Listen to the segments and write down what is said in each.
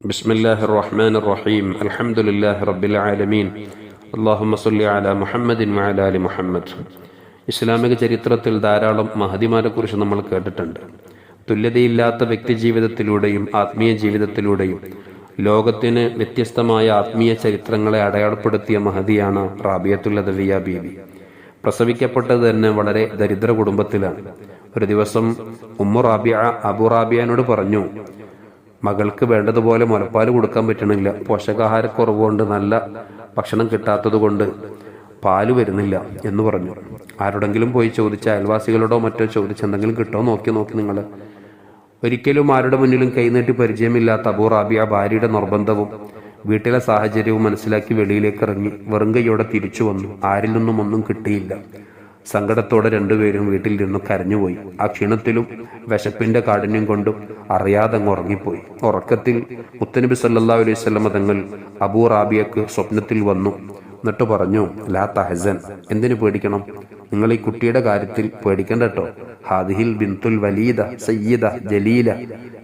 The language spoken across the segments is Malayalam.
ബിസ്മില്ലാഹിർ റഹ്മാനിർ റഹീം അൽഹംദുലില്ലാഹി റബ്ബിൽ ആലമീൻ അല്ലാഹുമ്മ സ്വല്ലി അലാ മുഹമ്മദിൻ വഅലാ ആലി മുഹമ്മദ്. ഇസ്ലാമിക ചരിത്രത്തിൽ ധാരാളം മഹദിമാരെക്കുറിച്ച് നമ്മൾ കേട്ടിട്ടുണ്ട്. തുല്യതയില്ലാത്ത വ്യക്തി ജീവിതത്തിലൂടെയും ആത്മീയ ജീവിതത്തിലൂടെയും ലോകത്തിന് വ്യത്യസ്തമായ ആത്മീയ ചരിത്രങ്ങളെ അടയാളപ്പെടുത്തിയ മഹദിയാണ് റാബിയത്തുൽ അദവിയ്യ ബീവി. പ്രസവിക്കപ്പെട്ടത് തന്നെ വളരെ ദരിദ്ര കുടുംബത്തിലാണ്. ഒരു ദിവസം ഉമ്മു റാബിയ അബു റാബിയാനോട് പറഞ്ഞു, മകൾക്ക് വേണ്ടതുപോലെ മുലപ്പാൽ കൊടുക്കാൻ പറ്റണില്ല, പോഷകാഹാരക്കുറവ് കൊണ്ട്, നല്ല ഭക്ഷണം കിട്ടാത്തത് കൊണ്ട് പാല് വരുന്നില്ല എന്ന് പറഞ്ഞു. ആരോടെങ്കിലും പോയി ചോദിച്ച, അയൽവാസികളോടോ മറ്റോ ചോദിച്ച് എന്തെങ്കിലും കിട്ടോ നോക്കി നിങ്ങൾ. ഒരിക്കലും ആരുടെ മുന്നിലും കൈനീട്ടി പരിചയമില്ലാത്ത അബൂ റാബിയ ഭാര്യയുടെ നിർബന്ധവും വീട്ടിലെ സാഹചര്യവും മനസ്സിലാക്കി വെളിയിലേക്ക് ഇറങ്ങി വെറും കൈയോടെ തിരിച്ചു വന്നു. ആരിൽ നിന്നും ഒന്നും കിട്ടിയില്ല. സങ്കടത്തോടെ രണ്ടുപേരും വീട്ടിൽ നിന്ന് കരഞ്ഞുപോയി. ആ ക്ഷീണത്തിലും വിശപ്പിന്റെ കാഠിന്യം കൊണ്ടും അറിയാതെ അങ്ങ് ഉറങ്ങിപ്പോയി. ഉറക്കത്തിൽ മുത്തനബി സല്ലല്ലാഹു അലൈഹി വസല്ലം തങ്ങൾ അബൂ റാബിയക്ക് സ്വപ്നത്തിൽ വന്നു. എന്നിട്ട് പറഞ്ഞു, ലാ തഹസൻ, എന്തിനു പേടിക്കണം? നിങ്ങൾ ഈ കുട്ടിയുടെ കാര്യത്തിൽ പേടിക്കണ്ട കേട്ടോ. ഹാദിഹിൽ ബിന്തുൽ വലീദ സയ്യിദ ജലീല,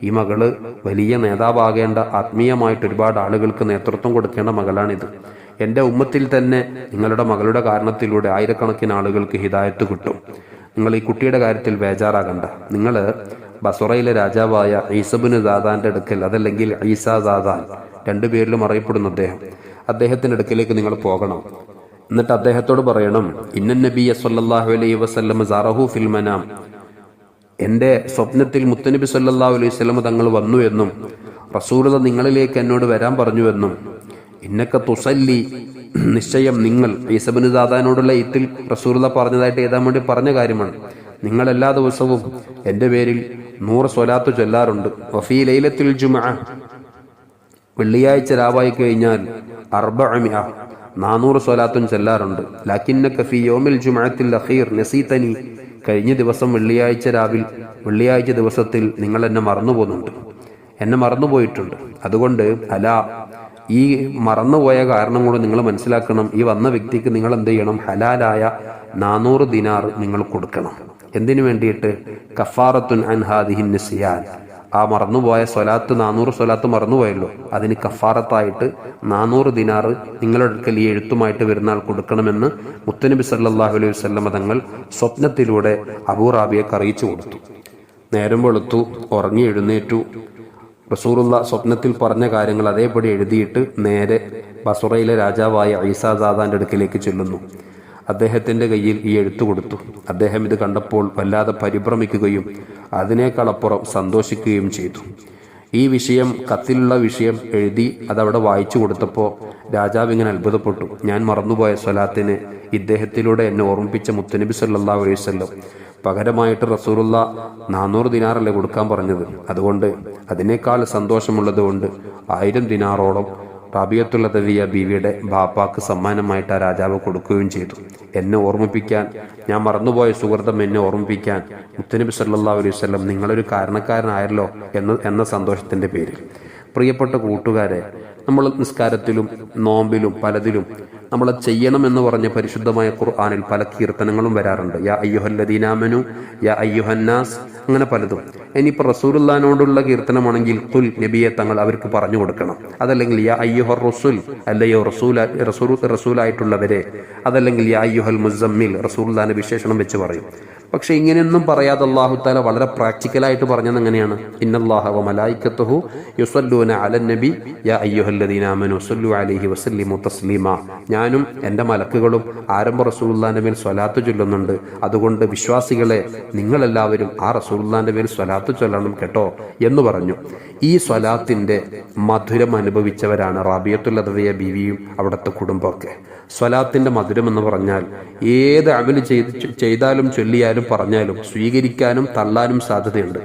ഈ മകള് വലിയ നേതാവാകേണ്ട, ആത്മീയമായിട്ട് ഒരുപാട് ആളുകൾക്ക് നേതൃത്വം കൊടുക്കേണ്ട മകളാണിത്. എൻ്റെ ഉമ്മത്തിൽ തന്നെ നിങ്ങളുടെ മകളുടെ കാരണത്തിലൂടെ ആയിരക്കണക്കിന് ആളുകൾക്ക് ഹിദായത്ത് കിട്ടും. നിങ്ങൾ ഈ കുട്ടിയുടെ കാര്യത്തിൽ ബേജാറാകണ്ട. നിങ്ങൾ ബസറയിലെ രാജാവായ ഈസബിന് ദാദാന്റെ അടുക്കൽ, അതല്ലെങ്കിൽ ഈസാ ദാദാൻ, രണ്ടുപേരിലും അറിയപ്പെടുന്ന അദ്ദേഹത്തിന്റെ അടുക്കലേക്ക് നിങ്ങൾ പോകണം. എന്നിട്ട് അദ്ദേഹത്തോട് പറയണം, ഇന്നൻ നബിയ സല്ലല്ലാഹു അലൈഹി വസല്ലം സറഹു ഫിൽ മനാം, എൻ്റെ സ്വപ്നത്തിൽ മുത്തനബി സല്ലല്ലാഹു അലൈഹി വസല്ലം തങ്ങൾ വന്നു എന്നും റസൂലുള്ളാഹി നിങ്ങളിലേക്ക് എന്നോട് വരാൻ പറഞ്ഞുവെന്നും, ഇന്നക്ക തുസല്ലി, നിശ്ചയം നിങ്ങൾ, ഈസബിന് ദാദാനോടുള്ള ഈത്തിൽ റസൂലുള്ളാഹി പറഞ്ഞതായിട്ട് എഴുതാൻ വേണ്ടി പറഞ്ഞ കാര്യമാണ്, നിങ്ങൾ എല്ലാ ദിവസവും എൻ്റെ പേരിൽ 100 സ്വലാത്ത് ചൊല്ലാറുണ്ട്. വഫീ ലൈലത്തുൽ ജുമുഅ, വെള്ളിയാഴ്ച രാവായി കഴിഞ്ഞാൽ 400 സ്വലാത്തും ചൊല്ലാറുണ്ട്. ലാകിന്നക ഫീ യൗമിൽ ജുമുഅത്തിൽ അഖീർ നസീതനി, കഴിഞ്ഞ ദിവസം വെള്ളിയാഴ്ച ദിവസത്തിൽ നിങ്ങൾ എന്നെ മറന്നുപോയിട്ടുണ്ട്. അതുകൊണ്ട് ഈ മറന്നുപോയ കാരണം കൂടെ നിങ്ങൾ മനസ്സിലാക്കണം. ഈ വന്ന വ്യക്തിക്ക് നിങ്ങൾ എന്ത് ചെയ്യണം? ഹലാലായ 400 ദിനാർ നിങ്ങൾ കൊടുക്കണം. എന്തിനു വേണ്ടിയിട്ട്? കഫാറത്തുൻ അൻ ഹാദിഹിൻ നിസ്യാൻ, ആ മറന്നുപോയ സ്വലാത്ത്, 400 സ്വലാത്ത് മറന്നുപോയല്ലോ, അതിന് കഫാറത്തായിട്ട് 400 ദിനാർ നിങ്ങളുടെ അടുക്കൽ ഈ എഴുത്തുമായിട്ട് വരുന്ന ആൾ കൊടുക്കണമെന്ന് മുത്തനബി സല്ലല്ലാഹു അലൈഹി വസല്ലം തങ്ങൾ സ്വപ്നത്തിലൂടെ അബൂ റാബിയക്ക് അറിയിച്ചു കൊടുത്തു. നേരം വെളുത്തു, ഉറങ്ങി എഴുന്നേറ്റു. റസൂലുള്ളാഹി സ്വപ്നത്തിൽ പറഞ്ഞ കാര്യങ്ങൾ അതേപടി എഴുതിയിട്ട് നേരെ ബസറയിലെ രാജാവായ ഈസാ ദാദാന്റെ അടുക്കിലേക്ക് ചെല്ലുന്നു. അദ്ദേഹത്തിന്റെ കയ്യിൽ ഈ എഴുത്തു കൊടുത്തു. അദ്ദേഹം ഇത് കണ്ടപ്പോൾ വല്ലാതെ പരിഭ്രമിക്കുകയും അതിനേക്കാളപ്പുറം സന്തോഷിക്കുകയും ചെയ്തു. ഈ കത്തിലുള്ള വിഷയം എഴുതി അതവിടെ വായിച്ചു കൊടുത്തപ്പോൾ രാജാവ് ഇങ്ങനെ അത്ഭുതപ്പെട്ടു. ഞാൻ മറന്നുപോയ സ്വലാത്തിന് ഇദ്ദേഹത്തിലൂടെ എന്നെ ഓർമ്മിപ്പിച്ച മുത്തനബി സല്ലല്ലാഹു അലൈഹി വസല്ലം പകരമായിട്ട് റസൂലുള്ളാഹി 400 ദിനാറല്ലേ കൊടുക്കാൻ പറഞ്ഞത്, അതുകൊണ്ട് അതിനേക്കാൾ സന്തോഷമുള്ളത് കൊണ്ട് 1000 ദിനാറോളം റാബിയത്തുൽ അദവിയ്യ ബീവിയുടെ ബാപ്പാക്ക് സമ്മാനമായിട്ട് ആ രാജാവ് കൊടുക്കുകയും ചെയ്തു. എന്നെ ഓർമ്മിപ്പിക്കാൻ, ഞാൻ മറന്നുപോയ സുഹൃതം എന്നെ ഓർമ്മിപ്പിക്കാൻ മുത്തനബി സല്ലല്ലാഹു അലൈഹി വസല്ലം നിങ്ങളൊരു കാരണക്കാരനായല്ലോ എന്ന സന്തോഷത്തിന്റെ പേരിൽ. പ്രിയപ്പെട്ട കൂട്ടുകാരെ, നമ്മൾ നിസ്കാരത്തിലും നോമ്പിലും പലതിലും നമ്മൾ ചെയ്യണമെന്ന് പറഞ്ഞ പരിശുദ്ധമായ ഖുർആനിൽ പല കീർത്തനങ്ങളും വരാറുണ്ട്. യാ അയ്യുഹല്ലദീന ആമനു, യാ അയ്യുഹന്നാസ്, അങ്ങനെ പലതും. ഇനിയിപ്പോൾ റസൂലുള്ളാഹിനോടുള്ള കീർത്തനമാണെങ്കിൽ ഖുൽ, നബിയെ തങ്ങൾ അവർക്ക് പറഞ്ഞു കൊടുക്കണം. അതല്ലെങ്കിൽ യാ അയ്യുഹർ റസൂൽ, അല്ലയോ റസൂലായിട്ടുള്ളവരെ. അതല്ലെങ്കിൽ യാ അയ്യുഹൽ മുസമ്മിൽ, റസൂലുള്ളാഹിന്റെ വിശേഷണം വെച്ച് പറയും. പക്ഷെ ഇങ്ങനെയൊന്നും പറയാതെ അല്ലാഹു തആല വളരെ പ്രാക്ടിക്കലായിട്ട് പറഞ്ഞത് എങ്ങനെയാണ്? ഇന്നല്ലാഹ വ മലായികത്തുഹു യുസല്ലൂന അലൻ നബി യാ അയ്യുഹല്ലദീന ആമനു സ്വല്ലു അലൈഹി വസല്ലിമു തസ്ലീമ. ഞാനും എൻ്റെ മലക്കുകളും ആരംഭ റസൂലുള്ളാഹിന്റെ മേൽ സ്വലാത്ത് ചൊല്ലുന്നുണ്ട്. അതുകൊണ്ട് വിശ്വാസികളെ, നിങ്ങളെല്ലാവരും ആ റസൂലുള്ളാഹിന്റെ മേൽ സ്വലാത്ത് ചൊല്ലണം കേട്ടോ എന്ന് പറഞ്ഞു. ഈ സ്വലാത്തിന്റെ മധുരം അനുഭവിച്ചവരാണ് റാബിയത്തുൽ അദവിയ്യ ബീവിയും അവിടുത്തെ കുടുംബമൊക്കെ. സ്വലാത്തിന്റെ മധുരം എന്ന് പറഞ്ഞാൽ ഏത് അമല് ചെയ്താലും ചൊല്ലിയാലും പറഞ്ഞാലും സ്വീകരിക്കാനും തള്ളാനും സാധ്യതയുണ്ട്.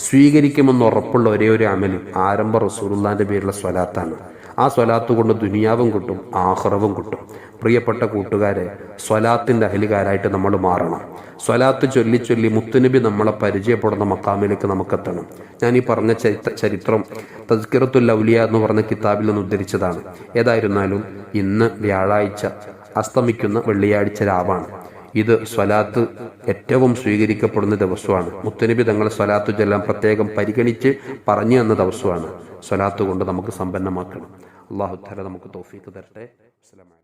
സ്വീകരിക്കുമെന്ന് ഉറപ്പുള്ള ഒരേ ഒരു അമല് ആരംഭ റസൂലുള്ളാഹിന്റെ പേരുള്ള സ്വലാത്താണ്. ആ സ്വലാത്ത് കൊണ്ട് ദുനിയാവും കിട്ടും, ആഖിറവും കിട്ടും. പ്രിയപ്പെട്ട കൂട്ടുകാരെ, സ്വലാത്തിന്റെ അഹലുകാരായിട്ട് നമ്മൾ മാറണം. സ്വലാത്ത് ചൊല്ലി മുത്തുനബി നമ്മളെ പരിചയപ്പെടുന്ന മക്കാമിലേക്ക് നമുക്കെത്തണം. ഞാൻ ഈ പറഞ്ഞ ചരിത്രം തസ്കിറത്തുൽ ഔലിയ എന്ന് പറഞ്ഞ കിതാബിൽ നിന്ന് ഉദ്ധരിച്ചതാണ്. ഏതായിരുന്നാലും ഇന്ന് വ്യാഴാഴ്ച, അസ്തമിക്കുന്ന വെള്ളിയാഴ്ച രാവാണ്. ഇത് സ്വലാത്ത് ഏറ്റവും സ്വീകരിക്കപ്പെടുന്ന ദിവസമാണ്. മുത്തുനബി തങ്ങൾ സ്വലാത്തു ചൊല്ലാൻ പ്രത്യേകം പരിഗണിച്ച് പറഞ്ഞു തന്ന ദിവസമാണ്. സ്വലാത്ത് കൊണ്ട് നമുക്ക് സമ്പന്നമാക്കണം. അല്ലാഹു തആല നമുക്ക് തൗഫീഖ് തരട്ടെ. അസ്സലാമു അലൈക്കും.